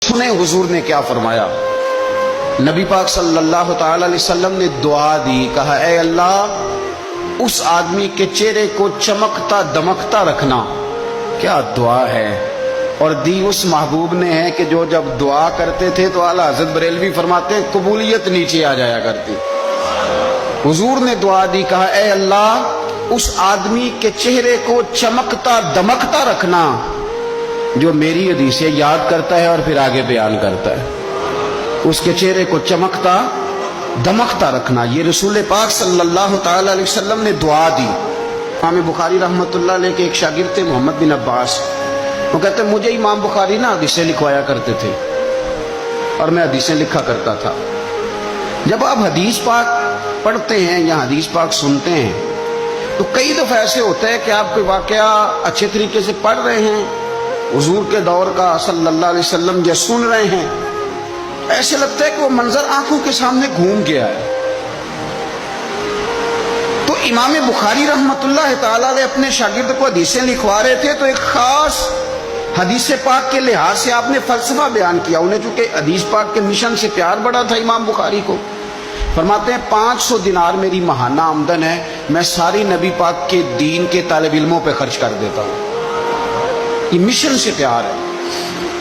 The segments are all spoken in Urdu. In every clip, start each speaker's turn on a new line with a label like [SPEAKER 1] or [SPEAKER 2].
[SPEAKER 1] سنیں حضور نے کیا فرمایا۔ نبی پاک صلی اللہ تعالی علیہ وسلم نے دعا دی، کہا اے اللہ اس آدمی کے چہرے کو چمکتا دمکتا رکھنا۔ کیا دعا ہے، اور دی اس محبوب نے ہے کہ جو جب دعا کرتے تھے تو اعلیٰ حضرت بریلوی فرماتے ہیں قبولیت نیچے آ جایا کرتی۔ حضور نے دعا دی، کہا اے اللہ اس آدمی کے چہرے کو چمکتا دمکتا رکھنا جو میری حدیثیں یاد کرتا ہے اور پھر آگے بیان کرتا ہے۔ اس کے چہرے کو چمکتا دمکتا رکھنا، یہ رسول پاک صلی اللہ تعالی علیہ وسلم نے دعا دی۔ امام بخاری رحمۃ اللہ علیہ کے ایک شاگرد تھے محمد بن عباس، وہ کہتے ہیں مجھے امام بخاری نا حدیثیں لکھوایا کرتے تھے اور میں حدیثیں لکھا کرتا تھا۔ جب آپ حدیث پاک پڑھتے ہیں یا حدیث پاک سنتے ہیں تو کئی دفعہ ایسے ہوتا ہے کہ آپ کوئی واقعہ اچھے طریقے سے پڑھ رہے ہیں حضور کے دور کا صلی اللہ علیہ وسلم، یا سن رہے ہیں، ایسے لگتا ہے کہ وہ منظر آنکھوں کے سامنے گھوم گیا ہے۔ تو امام بخاری رحمۃ اللہ تعالی علیہ اپنے شاگرد کو حدیثیں لکھوا رہے تھے تو ایک خاص حدیث پاک کے لحاظ سے آپ نے فلسفہ بیان کیا۔ انہیں چونکہ حدیث پاک کے مشن سے پیار بڑا تھا امام بخاری کو، فرماتے ہیں 500 دینار میری ماہانہ آمدن ہے، میں ساری نبی پاک کے دین کے طالب علموں پہ خرچ کر دیتا ہوں۔ یہ مشن سے پیار ہے۔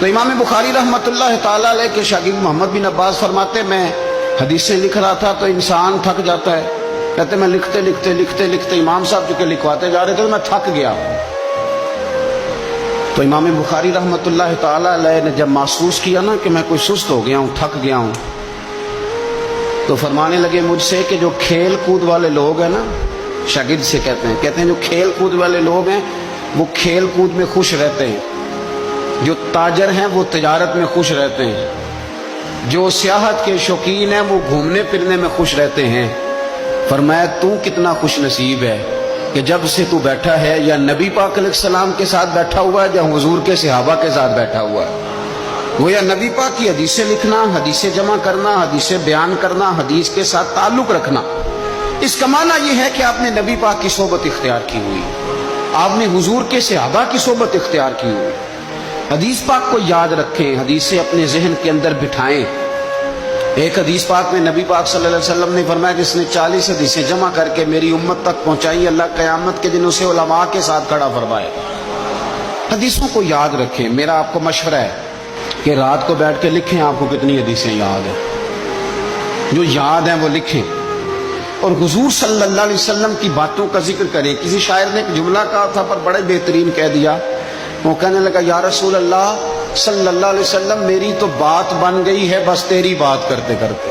[SPEAKER 1] تو امام بخاری رحمۃ اللہ تعالی علیہ کے شاگرد محمد بن عباس فرماتے میں حدیثیں لکھ رہا تھا تو انسان تھک جاتا ہے، کہتے میں لکھتے لکھتے لکھتے لکھتے امام صاحب چونکہ لکھواتے جا رہے تھے تو میں تھک گیا۔ تو امام بخاری رحمۃ اللہ تعالی علیہ نے جب محسوس کیا نا کہ میں کوئی سست ہو گیا ہوں، تھک گیا ہوں، تو فرمانے لگے مجھ سے کہ جو کھیل کود والے لوگ ہیں نا، شاگرد سے کہتے ہیں جو کھیل کود والے لوگ ہیں وہ کھیل کود میں خوش رہتے ہیں، جو تاجر ہیں وہ تجارت میں خوش رہتے ہیں، جو سیاحت کے شوقین ہیں وہ گھومنے پھرنے میں خوش رہتے ہیں۔ فرمایا تو کتنا خوش نصیب ہے کہ جب سے تو بیٹھا ہے یا نبی پاک علیہ السلام کے ساتھ بیٹھا ہوا ہے یا حضور کے صحابہ کے ساتھ بیٹھا ہوا ہے۔ وہ یا نبی پاک کی حدیثیں لکھنا، حدیثیں جمع کرنا، حدیثیں بیان کرنا، حدیث کے ساتھ تعلق رکھنا، اس کا معنی یہ ہے کہ آپ نے نبی پاک کی صحبت اختیار کی ہوئی، آپ نے حضور کے صحابہ کی صحبت اختیار کی ہوئی۔ حدیث پاک کو یاد رکھیں، حدیثیں اپنے ذہن کے اندر بٹھائیں۔ ایک حدیث پاک میں نبی پاک صلی اللہ علیہ وسلم نے فرمایا جس نے 40 حدیثیں جمع کر کے میری امت تک پہنچائی، اللہ قیامت کے دن اسے علماء کے ساتھ کھڑا فرمائے۔ حدیثوں کو یاد رکھیں۔ میرا آپ کو مشورہ ہے کہ رات کو بیٹھ کے لکھیں آپ کو کتنی حدیثیں یاد ہیں، جو یاد ہیں وہ لکھیں، اور حضور صلی اللہ علیہ وسلم کی باتوں کا ذکر کریں۔ کسی شاعر نے ایک جملہ کہا تھا پر بڑے بہترین کہہ دیا، وہ کہنے لگا یا رسول اللہ صلی اللہ علیہ وسلم میری تو بات بن گئی ہے بس تیری بات کرتے کرتے۔